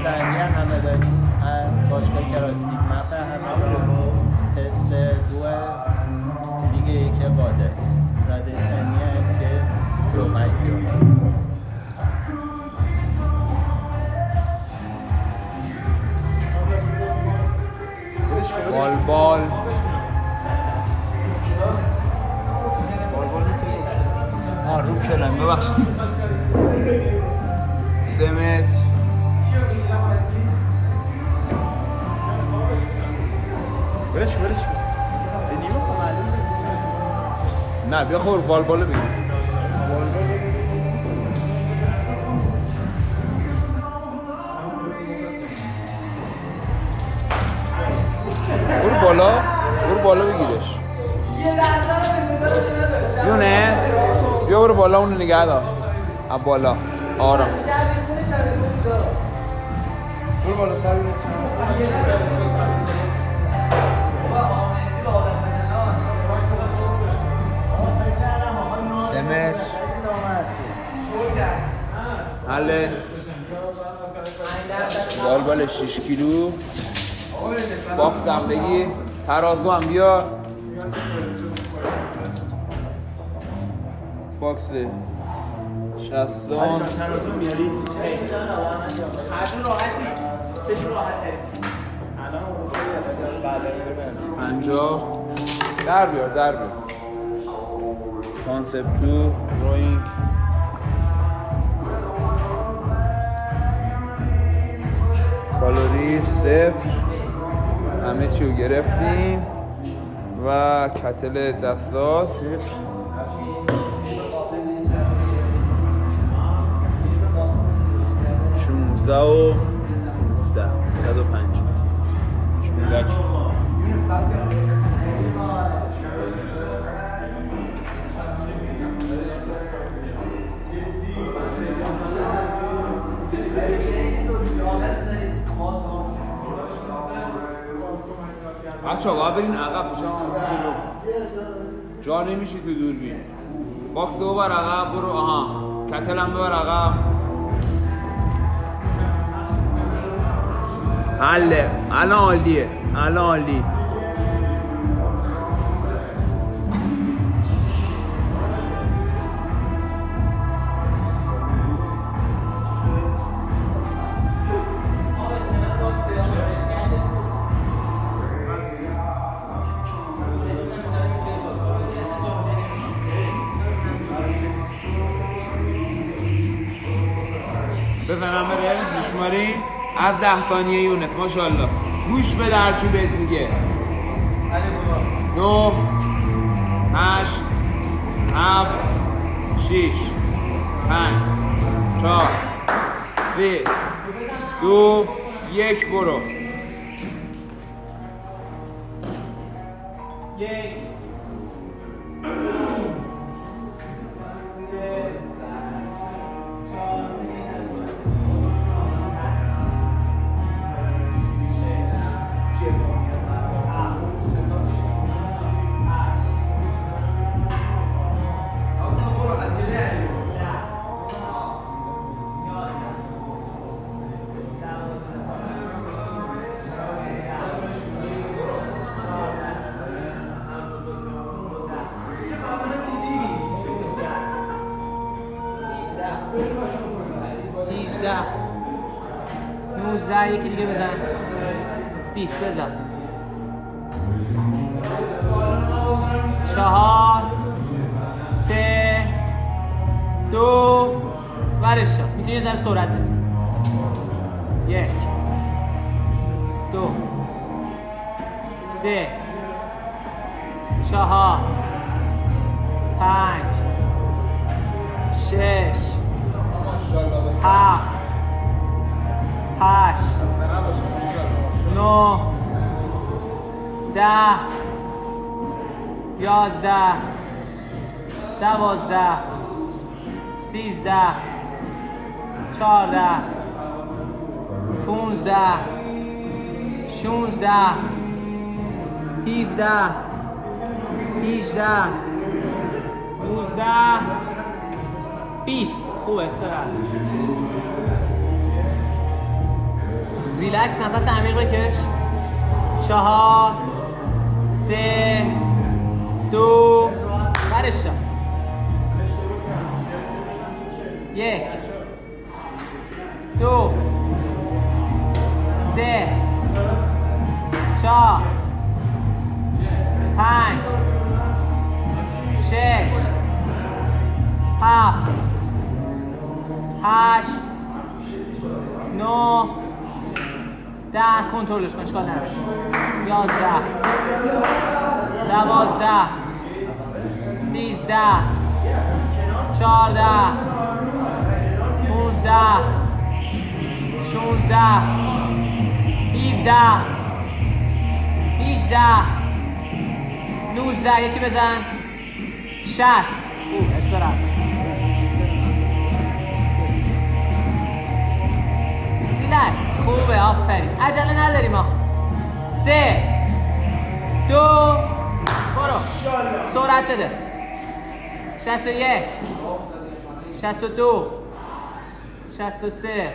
زنی همدانی از باشگاه کراسپیک مپ همدان تست 2 لیگ 1 واده رده سنی است که 35 بال رو کلم ببخشید 3 متر برش نیمه خب معلوم نه بیا خور بالو بگیر برو بالا بگیرش یونه بیا برو بالا اونو نگه دار از بالا آرام برو بالا متر حله بال 6 کیلو باکس هم بگیر ترازو هم بیار باکس 60 ترازو میاری؟ الان 50 در بیار کانسپت 2 دروینگ کالری 0 همه چی رو گرفتیم و کتل دستات 16 و 19 105 16 بچه ها باید برین عقب جا نمیشه تو دوربین باکس رو ببر عقب برو کتل هم ببر عقب حله الان عالیه عالی بزنم بره میشماری از 10 ثانیه یونت ماشاءالله گوش به درچی بهت میگه 9 8 7 6 5 4 3 2 1 برو یکی دیگه بزن 20 بزن 4 3 2 ورش شد میتونی یه ذره سرعت بدی 1 2 3 4 5 6 7 8 9 10 11 12 13 14 15 16 17 18 19 20 خوبه استراحت ریلکس، نفس عمیق بکش. 4 3 2 برش دار. 1 2 3 4 5 6 7 8 9 10 کنترلش کن، اشکال نداره. 11 12 13 14 15 16 17 18 19 یکی بزن. 60 استراحت. ریلکس، خوبه، آفرین. عجله نداریم ما. 3 2 برو، سرعت بده. 61 62 63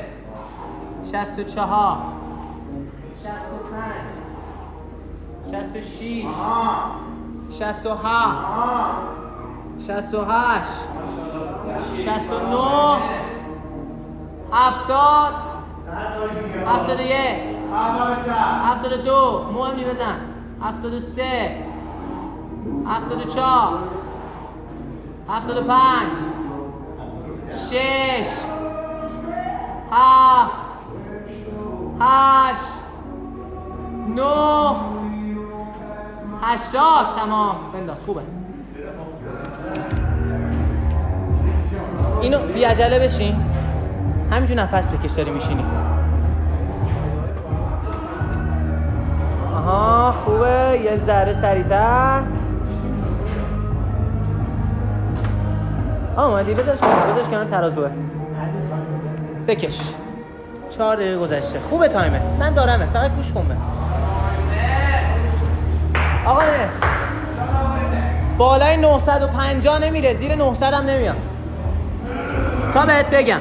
64 65 66 67 68 69 70 71 72 مهم نی بزن. 73 74 75 6 7 8 9 80 تمام. بنداز، خوبه. اینو بی عجله بشین، همینجور نفس بکش داری میشینی. آها خوبه، یه ذره سریعتر. آمدی، بذارش کنار ترازوه. بکش. 4 دقیقه گذشته. خوبه تایمه، من دارمه، فقط گوش کن. آقا نس بالای 950 نمیره، زیر 900 هم نمیاد تا بهت بگم.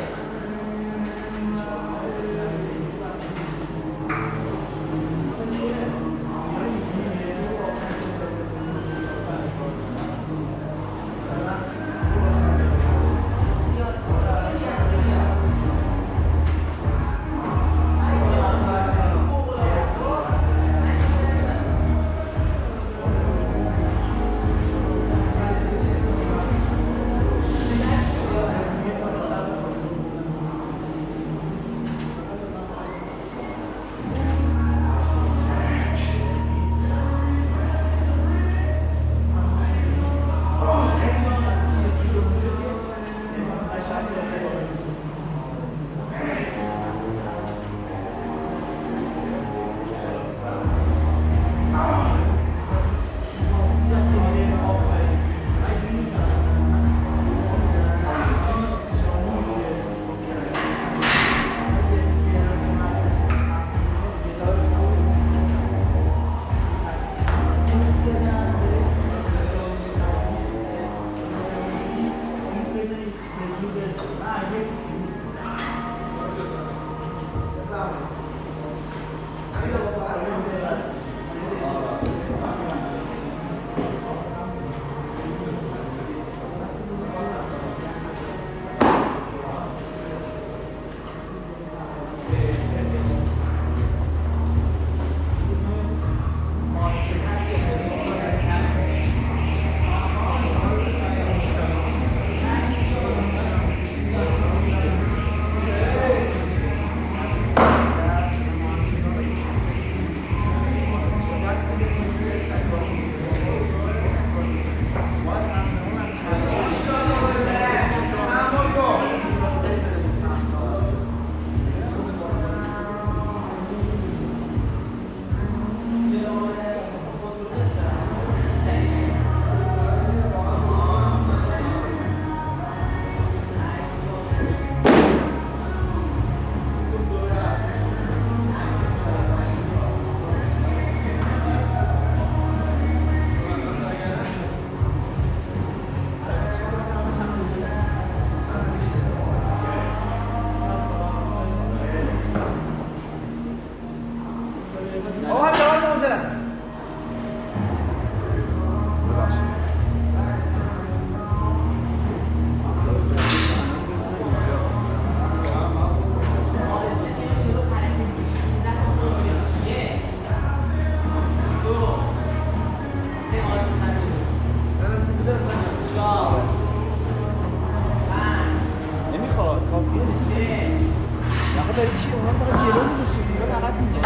داری چی؟ اونا فقط جلو می‌کشی، اینا عقب می‌زنی.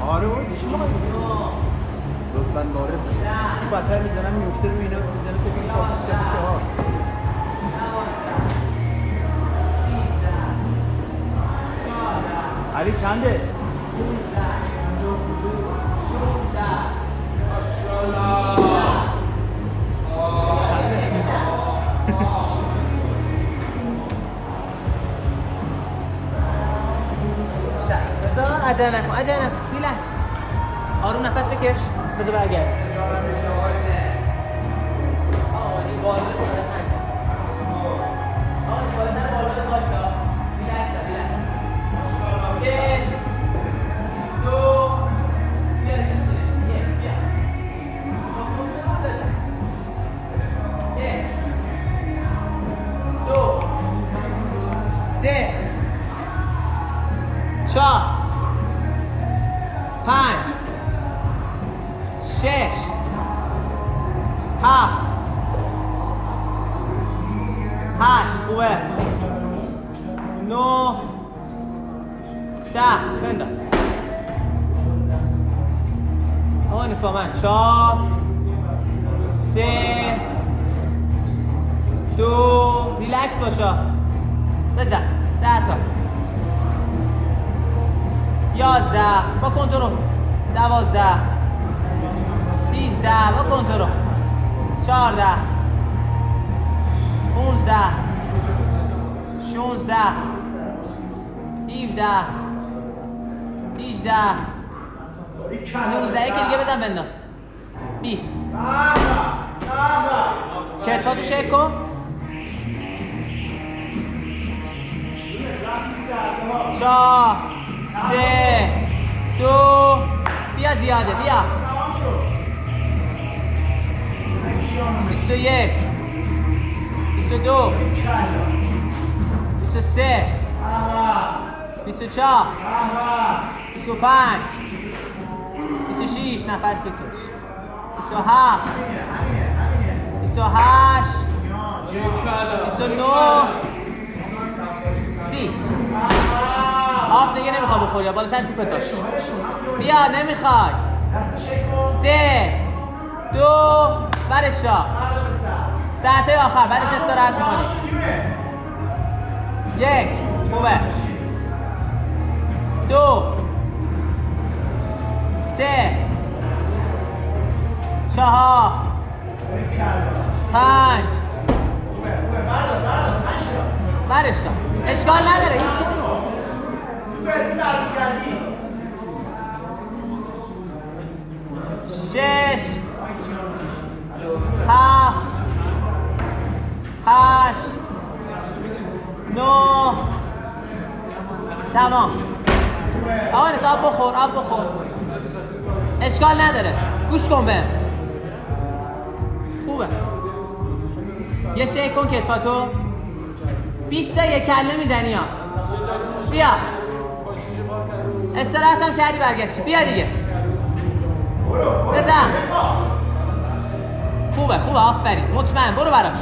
آره اون چی می‌خوای؟ لطفاً وارد بشید. بدتر میزنم میفته رو اینا میزنه فکر کنی آتیسته میشه ها. علی چنده؟ عجله نکن، ریلکس. آروم نفس بکش. بذار برگرد. این بالا شما رو تنگ. بالا سر بالا وایسا. ریلکس. 3 2 بیا بیا. 1 2 3 4 5 6 7 8 خوبه 9 10 بنداز آقا نیست با من 4 3 2 ریلکس باشا بزن 10 تا 11 با کنترل 12 13 با کنترل 14 15 16 17 18 19 که دیگه بزن بنداز 20 کتفاتو شیک کن 4 3 2 بیا زیاده بیا 21 22 23 24 25 26 نفس بکش 27 28 29 30 آب دیگه نمیخوای بخوری بالا سر توپت باش بیا نمیخوای 3 2 برش تا 10 تای آخر بعدش استراحت میکنی 1 خوبه 2 3 4 5 برش تا اشکال نداره هیچی نیست 6 7 8 9 تمام آقا نیست آب بخور اشکال نداره گوش کن به خوبه یه شیک کن کتفاتو 20 تا یک کله میزنی ها بیا استراحت هم کردی برگشتی بیا دیگه بزن خوبه آفرین مطمئن برو براش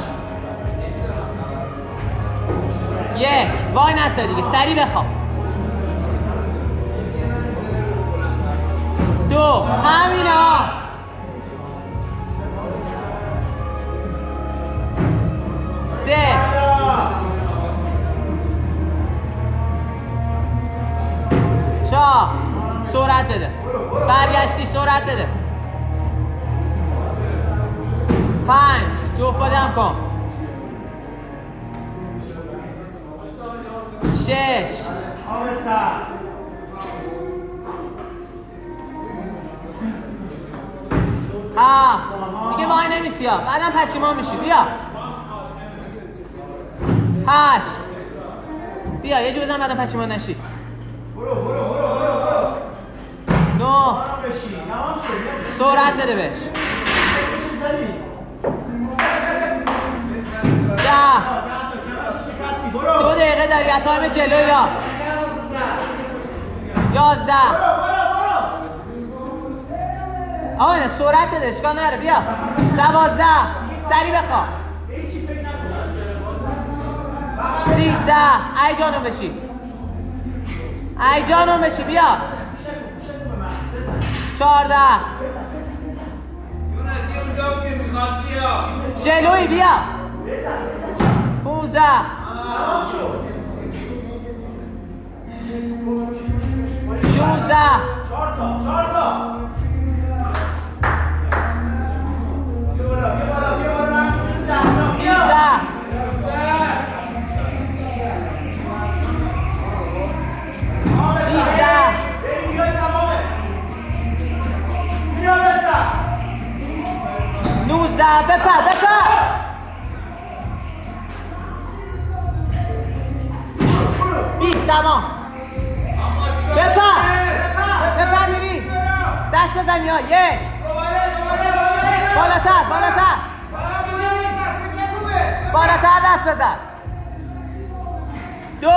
1 وای نستا دیگه سریع بخواب 2 همینا 3 4 سرعت بده برگشتی سرعت بده 5 جفت جمع کن 6 دیگه وای نمیسی ها بعدم پشیمان میشی بیا 8 بیا یه جو بزن بعدم پشیمان نشی 9 سرعت بده بهش 10 2 دقیقه داری از تایم جلوی یا 11 آقا اینه سرعت بده اشکال نره بیا 12 سری بخوا 13 ای جانو بشی ای جانو بشی بیا 14 جلوی بیا 15 16 19 بپر 20 تمام بپر میری دست بزنی ها 1 بالاتر دست بزن 2